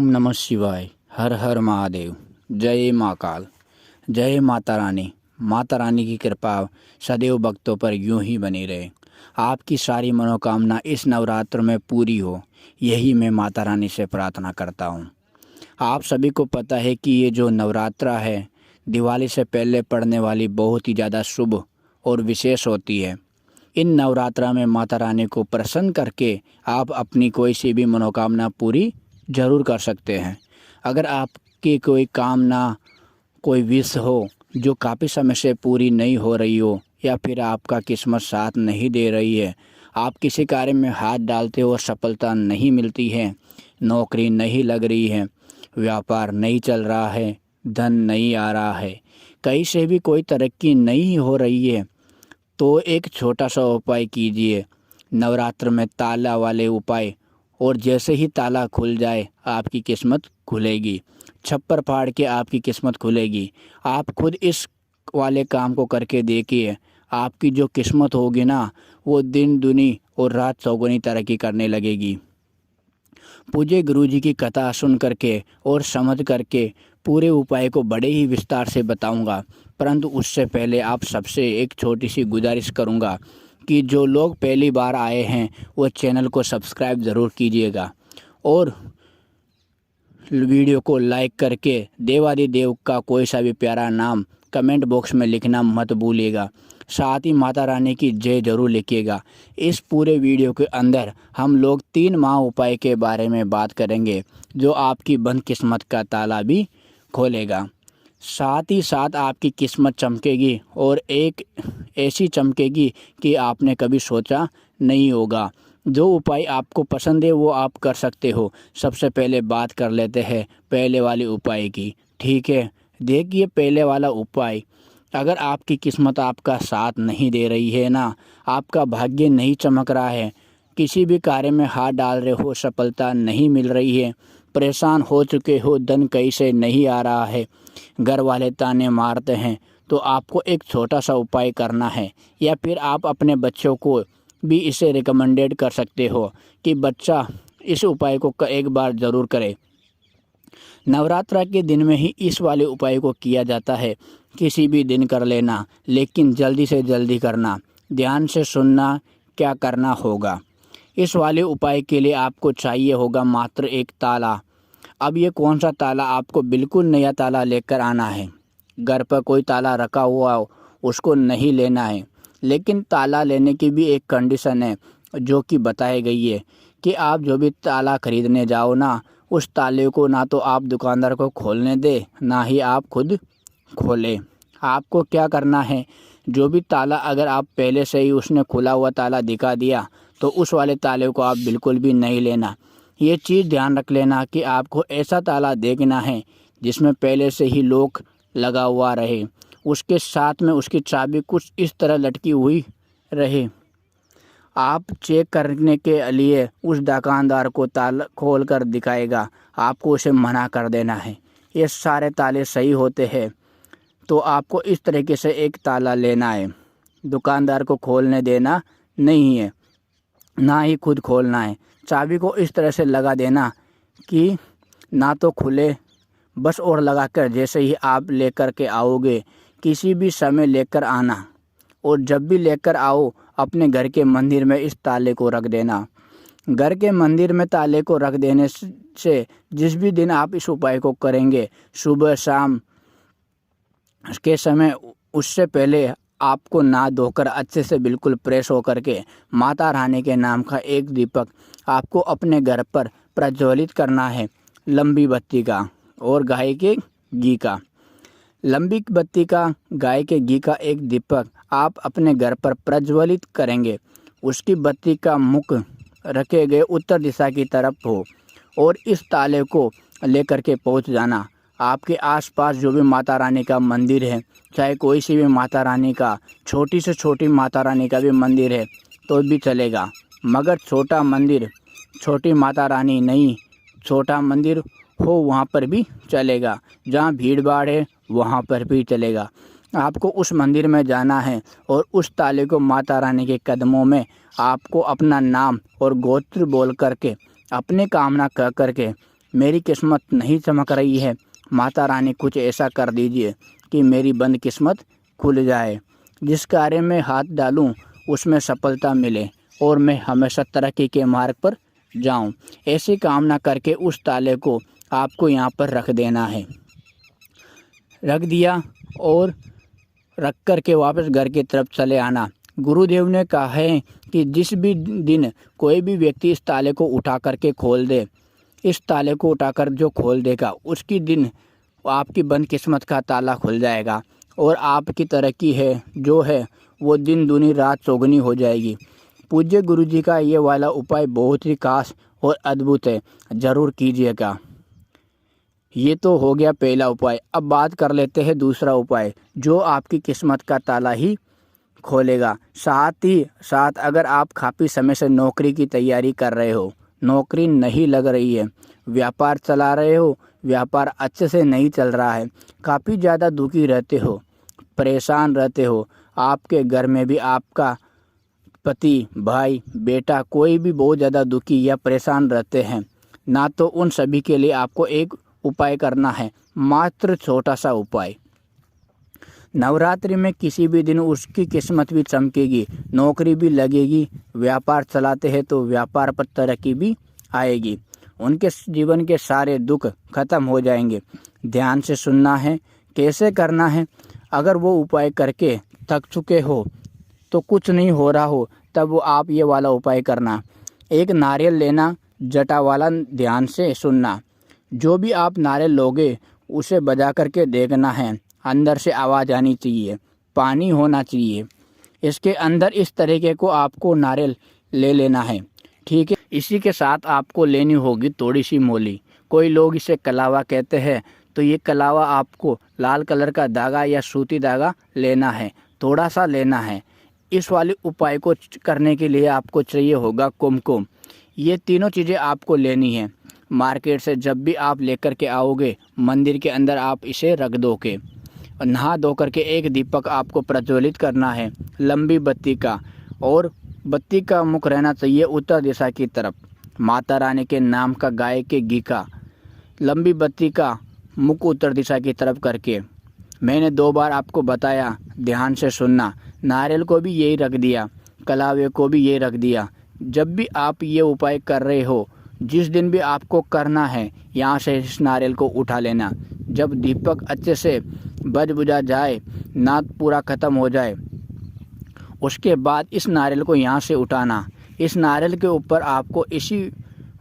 ओम नमः शिवाय। हर हर महादेव। जय माँ काल। जय माता रानी। माता रानी की कृपा सदैव भक्तों पर यूं ही बनी रहे। आपकी सारी मनोकामना इस नवरात्र में पूरी हो, यही मैं माता रानी से प्रार्थना करता हूँ। आप सभी को पता है कि ये जो नवरात्रा है, दिवाली से पहले पड़ने वाली बहुत ही ज़्यादा शुभ और विशेष होती है। इन नवरात्रा में माता रानी को प्रसन्न करके आप अपनी कोई सी भी मनोकामना पूरी ज़रूर कर सकते हैं। अगर आपकी कोई कामना, कोई विश हो जो काफ़ी समय से पूरी नहीं हो रही हो, या फिर आपका किस्मत साथ नहीं दे रही है, आप किसी कार्य में हाथ डालते हो और सफलता नहीं मिलती है, नौकरी नहीं लग रही है, व्यापार नहीं चल रहा है, धन नहीं आ रहा है, कहीं से भी कोई तरक्की नहीं हो रही है, तो एक छोटा सा उपाय कीजिए। नवरात्र में ताला वाले उपाय, और जैसे ही ताला खुल जाए आपकी किस्मत खुलेगी। छप्पर फाड़ के आपकी किस्मत खुलेगी। आप खुद इस वाले काम को करके देखिए, आपकी जो किस्मत होगी ना, वो दिन दुनी और रात चौगुनी तरक्की करने लगेगी। पूज्य गुरुजी की कथा सुन करके और समझ करके पूरे उपाय को बड़े ही विस्तार से बताऊंगा, परंतु उससे पहले आप सबसे एक छोटी सी गुजारिश करूंगा कि जो लोग पहली बार आए हैं वो चैनल को सब्सक्राइब ज़रूर कीजिएगा और वीडियो को लाइक करके देवादिदेव का कोई सा भी प्यारा नाम कमेंट बॉक्स में लिखना मत भूलिएगा। साथ ही माता रानी की जय जरूर लिखिएगा। इस पूरे वीडियो के अंदर हम लोग 3 महा उपाय के बारे में बात करेंगे जो आपकी बंद किस्मत का ताला भी खोलेगा। साथ ही साथ आपकी किस्मत चमकेगी और एक ऐसी चमकेगी कि आपने कभी सोचा नहीं होगा। जो उपाय आपको पसंद है वो आप कर सकते हो। सबसे पहले बात कर लेते हैं पहले वाले उपाय की, ठीक है। देखिए, पहले वाला उपाय, अगर आपकी किस्मत आपका साथ नहीं दे रही है ना, आपका भाग्य नहीं चमक रहा है, किसी भी कार्य में हाथ डाल रहे हो, सफलता नहीं मिल रही है, परेशान हो चुके हो, धन कहीं से नहीं आ रहा है, घर वाले ताने मारते हैं, तो आपको एक छोटा सा उपाय करना है। या फिर आप अपने बच्चों को भी इसे रिकमेंडेड कर सकते हो कि बच्चा इस उपाय को एक बार ज़रूर करे। नवरात्रा के दिन में ही इस वाले उपाय को किया जाता है। किसी भी दिन कर लेना, लेकिन जल्दी से जल्दी करना, ध्यान से सुनना क्या करना होगा। इस वाले उपाय के लिए आपको चाहिए होगा मात्र एक ताला। अब ये कौन सा ताला, आपको बिल्कुल नया ताला लेकर आना है। घर पर कोई ताला रखा हुआ हो उसको नहीं लेना है। लेकिन ताला लेने की भी एक कंडीशन है जो कि बताई गई है कि आप जो भी ताला खरीदने जाओ ना, उस ताले को ना तो आप दुकानदार को खोलने दे, ना ही आप खुद खोले। आपको क्या करना है, जो भी ताला अगर आप पहले से ही उसने खुला हुआ ताला दिखा दिया तो उस वाले ताले को आप बिल्कुल भी नहीं लेना। ये चीज़ ध्यान रख लेना कि आपको ऐसा ताला देखना है जिसमें पहले से ही लॉक लगा हुआ रहे, उसके साथ में उसकी चाबी कुछ इस तरह लटकी हुई रहे। आप चेक करने के लिए उस दुकानदार को ताला खोल कर दिखाएगा, आपको उसे मना कर देना है। ये सारे ताले सही होते हैं तो आपको इस तरीके से एक ताला लेना है। दुकानदार को खोलने देना नहीं है, ना ही खुद खोलना है। चाबी को इस तरह से लगा देना कि ना तो खुले, बस और लगाकर जैसे ही आप लेकर के आओगे, किसी भी समय लेकर आना, और जब भी लेकर आओ अपने घर के मंदिर में इस ताले को रख देना। घर के मंदिर में ताले को रख देने से जिस भी दिन आप इस उपाय को करेंगे, सुबह शाम के समय, उससे पहले आपको नहा धोकर अच्छे से बिल्कुल फ्रेश होकर के माता रानी के नाम का एक दीपक आपको अपने घर पर प्रज्वलित करना है, लंबी बत्ती का और गाय के घी का। लंबी बत्ती का, गाय के घी का एक दीपक आप अपने घर पर प्रज्वलित करेंगे। उसकी बत्ती का मुख रखे गए उत्तर दिशा की तरफ हो और इस ताले को लेकर के पहुंच जाना। आपके आसपास जो भी माता रानी का मंदिर है, चाहे कोई सी भी माता रानी का, छोटी से छोटी माता रानी का भी मंदिर है तो भी चलेगा, मगर छोटा मंदिर, छोटी माता रानी नहीं, छोटा मंदिर हो वहाँ पर भी चलेगा। जहाँ भीड़ भाड़ है वहाँ पर भी चलेगा। आपको उस मंदिर में जाना है और उस ताले को माता रानी के कदमों में आपको अपना नाम और गोत्र बोल करके, अपने कामना कह करके मेरी किस्मत नहीं चमक रही है, माता रानी कुछ ऐसा कर दीजिए कि मेरी बंद किस्मत खुल जाए। जिस कार्य में हाथ डालूं उसमें सफलता मिले और मैं हमेशा तरक्की के मार्ग पर जाऊं। ऐसी कामना करके उस ताले को आपको यहाँ पर रख देना है। रख दिया और रख कर के वापस घर की तरफ चले आना। गुरुदेव ने कहा है कि जिस भी दिन कोई भी व्यक्ति इस ताले को उठा करके खोल दे, इस ताले को उठाकर जो खोल देगा उसकी दिन आपकी बंद किस्मत का ताला खुल जाएगा और आपकी तरक्की है जो है वो दिन दूनी रात चौगुनी हो जाएगी। पूज्य गुरुजी का ये वाला उपाय बहुत ही खास और अद्भुत है, ज़रूर कीजिएगा। ये तो हो गया पहला उपाय। अब बात कर लेते हैं दूसरा उपाय जो आपकी किस्मत का ताला ही खोलेगा। साथ ही साथ अगर आप काफ़ी समय से नौकरी की तैयारी कर रहे हो, नौकरी नहीं लग रही है, व्यापार चला रहे हो, व्यापार अच्छे से नहीं चल रहा है, काफ़ी ज़्यादा दुखी रहते हो, परेशान रहते हो, आपके घर में भी आपका पति, भाई, बेटा कोई भी बहुत ज़्यादा दुखी या परेशान रहते हैं ना, तो उन सभी के लिए आपको एक उपाय करना है, मात्र छोटा सा उपाय। नवरात्रि में किसी भी दिन उसकी किस्मत भी चमकेगी, नौकरी भी लगेगी, व्यापार चलाते हैं तो व्यापार पर तरक्की भी आएगी, उनके जीवन के सारे दुख खत्म हो जाएंगे। ध्यान से सुनना है, कैसे करना है। अगर वो उपाय करके थक चुके हो तो कुछ नहीं हो रहा हो, तब आप ये वाला उपाय करना। एक नारियल लेना, जटा वाला, ध्यान से सुनना। जो भी आप नारियल लोगे उसे बजा करके देखना है, अंदर से आवाज़ आनी चाहिए, पानी होना चाहिए। इसके अंदर इस तरीके को आपको नारियल ले लेना है, ठीक है। इसी के साथ आपको लेनी होगी थोड़ी सी मोली, कोई लोग इसे कलावा कहते हैं, तो ये कलावा आपको लाल कलर का धागा या सूती धागा लेना है, थोड़ा सा लेना है। इस वाले उपाय को करने के लिए आपको चाहिए होगा कुमकुम। ये तीनों चीज़ें आपको लेनी है। मार्केट से जब भी आप लेकर के आओगे, मंदिर के अंदर आप इसे रख दोगे। नहा धो करके एक दीपक आपको प्रज्वलित करना है, लंबी बत्ती का, और बत्ती का मुख रहना चाहिए उत्तर दिशा की तरफ, माता रानी के नाम का, गाय के घी का। लंबी बत्ती का मुख उत्तर दिशा की तरफ करके, मैंने 2 बार आपको बताया, ध्यान से सुनना। नारियल को भी यही रख दिया, कलावे को भी यही रख दिया। जब भी आप ये उपाय कर रहे हो, जिस दिन भी आपको करना है, यहाँ से इस नारियल को उठा लेना। जब दीपक अच्छे से बज बुझा जाए, नाद पूरा ख़त्म हो जाए, उसके बाद इस नारियल को यहाँ से उठाना। इस नारियल के ऊपर आपको इसी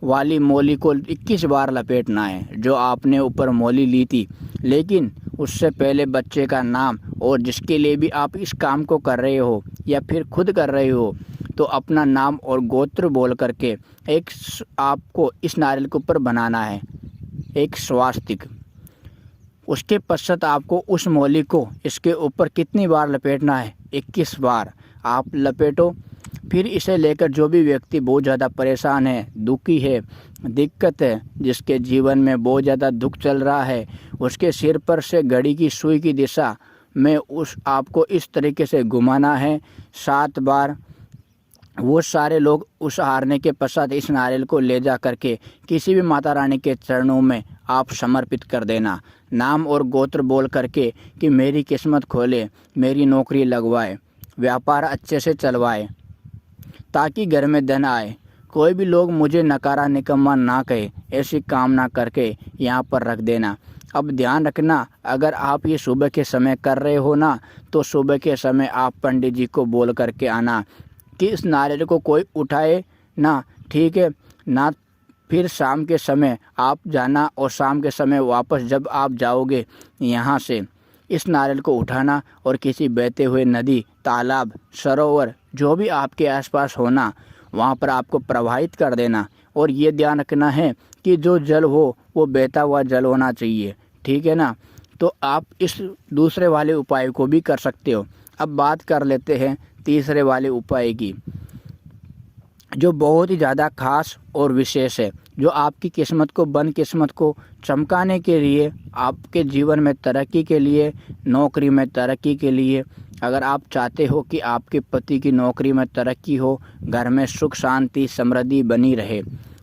वाली मोली को 21 बार लपेटना है, जो आपने ऊपर मोली ली थी। लेकिन उससे पहले बच्चे का नाम, और जिसके लिए भी आप इस काम को कर रहे हो या फिर खुद कर रहे हो, तो अपना नाम और गोत्र बोल करके एक आपको इस नारियल के ऊपर बनाना है, एक स्वास्तिक। उसके पश्चात आपको उस मोली को इसके ऊपर कितनी बार लपेटना है? 21 बार आप लपेटो। फिर इसे लेकर जो भी व्यक्ति बहुत ज़्यादा परेशान है, दुखी है, दिक्कत है, जिसके जीवन में बहुत ज़्यादा दुख चल रहा है, उसके सिर पर से घड़ी की सुई की दिशा में उस आपको इस तरीके से घुमाना है 7 बार। वो सारे लोग उस हारने के पश्चात इस नारियल को ले जा करके किसी भी माता रानी के चरणों में आप समर्पित कर देना, नाम और गोत्र बोल करके कि मेरी किस्मत खोले, मेरी नौकरी लगवाए, व्यापार अच्छे से चलवाए, ताकि घर में धन आए, कोई भी लोग मुझे नकारा निकम्मा ना कहे, ऐसी कामना करके यहाँ पर रख देना। अब ध्यान रखना, अगर आप ये सुबह के समय कर रहे हो ना, तो सुबह के समय आप पंडित जी को बोल करके आना कि इस नारियल को कोई उठाए ना, ठीक है ना। फिर शाम के समय आप जाना और शाम के समय वापस जब आप जाओगे यहाँ से इस नारियल को उठाना और किसी बहते हुए नदी, तालाब, सरोवर जो भी आपके आसपास होना, वहाँ पर आपको प्रवाहित कर देना। और ये ध्यान रखना है कि जो जल हो वो बहता हुआ जल होना चाहिए, ठीक है ना। तो आप इस दूसरे वाले उपाय को भी कर सकते हो। अब बात कर लेते हैं तीसरे वाले उपाय की, जो बहुत ही ज़्यादा खास और विशेष है, जो आपकी किस्मत को, बंद किस्मत को चमकाने के लिए, आपके जीवन में तरक्की के लिए, नौकरी में तरक्की के लिए। अगर आप चाहते हो कि आपके पति की नौकरी में तरक्की हो, घर में सुख शांति समृद्धि बनी रहे,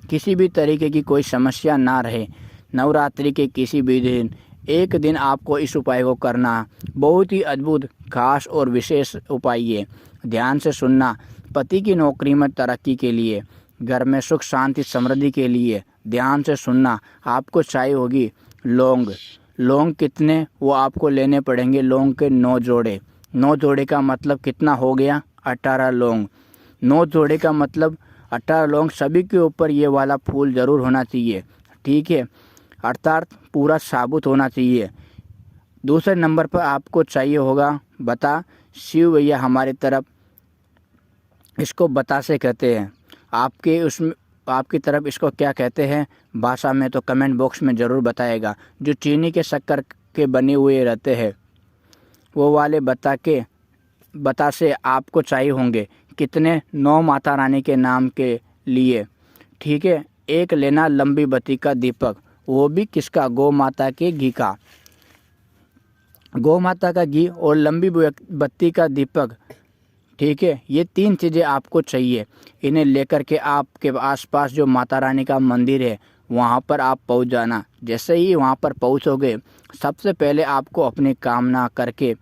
किसी भी तरीके की कोई समस्या ना रहे, नवरात्रि के किसी भी दिन एक दिन आपको इस उपाय को करना। बहुत ही अद्भुत, खास और विशेष उपाय ये। ध्यान से सुनना। पति की नौकरी में तरक्की के लिए, घर में सुख शांति समृद्धि के लिए ध्यान से सुनना। आपको चाहिए होगी लौंग। लौंग कितने, वो आपको लेने पड़ेंगे। लौंग के 9 जोड़े। 9 जोड़े का मतलब कितना हो गया? 18 लौंग। 9 जोड़े का मतलब 18 लौंग। सभी के ऊपर ये वाला फूल ज़रूर होना चाहिए, ठीक है, अर्थात पूरा साबुत होना चाहिए। दूसरे नंबर पर आपको चाहिए होगा बता। शिव भैया हमारी तरफ इसको बतासे कहते हैं। आपकी तरफ इसको क्या कहते हैं भाषा में, तो कमेंट बॉक्स में ज़रूर बताएगा। जो चीनी के शक्कर के बने हुए रहते हैं वो वाले बतासे आपको चाहिए होंगे। कितने? 9 माता रानी के नाम के लिए, ठीक है। एक लेना लंबी बत्ती का दीपक, वो भी किसका? गौ माता के घी का। गौ माता का घी और लंबी बत्ती का दीपक, ठीक है। ये 3 चीज़ें आपको चाहिए। इन्हें लेकर के आपके आसपास जो माता रानी का मंदिर है वहाँ पर आप पहुँच जाना। जैसे ही वहाँ पर पहुँचोगे, सबसे पहले आपको अपनी कामना करके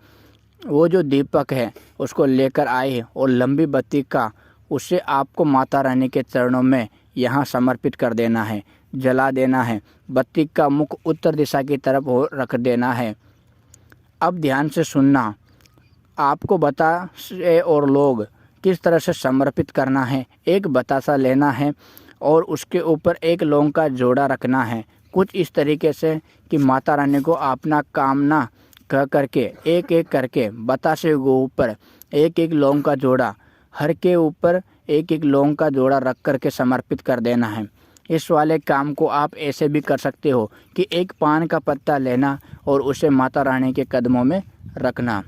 वो जो दीपक है उसको लेकर आए और लंबी बत्ती का उसे आपको माता रानी के चरणों में यहाँ समर्पित कर देना है, जला देना है। बत्ती का मुख उत्तर दिशा की तरफ रख देना है। अब ध्यान से सुनना। आपको बतासे और लोग किस तरह से समर्पित करना है। एक बतासा लेना है और उसके ऊपर एक लौंग का जोड़ा रखना है। कुछ इस तरीके से कि माता रानी को अपना कामना कह करके एक एक करके बतासे के ऊपर एक एक लौंग का जोड़ा, हर के ऊपर एक एक लौंग का जोड़ा रख करके समर्पित कर देना है। इस वाले काम को आप ऐसे भी कर सकते हो कि एक पान का पत्ता लेना और उसे माता रानी के कदमों में रखना।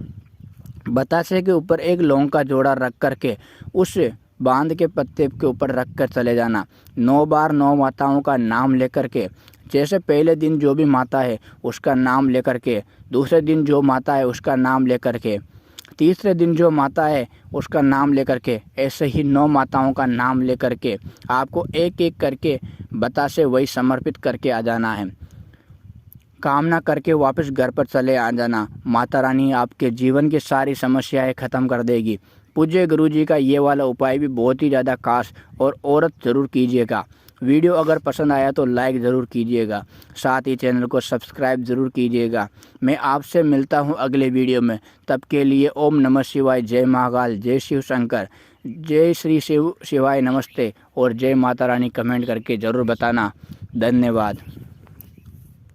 बतासे के ऊपर एक लौंग का जोड़ा रख करके उस बांध के पत्ते के ऊपर रख कर चले जाना। 9 बार 9 माताओं का नाम लेकर के, जैसे पहले दिन जो भी माता है उसका नाम लेकर के, दूसरे दिन जो माता है उसका नाम लेकर के, तीसरे दिन जो माता है उसका नाम लेकर के, ऐसे ही 9 माताओं का नाम लेकर के आपको एक एक करके बतासे वही समर्पित करके आ जाना है। कामना करके वापस घर पर चले आ जाना। माता रानी आपके जीवन की सारी समस्याएं ख़त्म कर देगी। पूज्य गुरु जी का ये वाला उपाय भी बहुत ही ज़्यादा खास और औरत ज़रूर कीजिएगा। वीडियो अगर पसंद आया तो लाइक ज़रूर कीजिएगा, साथ ही चैनल को सब्सक्राइब ज़रूर कीजिएगा। मैं आपसे मिलता हूँ अगले वीडियो में। तब के लिए ओम नमः शिवाय, जय महाकाल, जय शिव शंकर, जय श्री शिवाय नमस्ते और जय माता रानी कमेंट करके ज़रूर बताना। धन्यवाद।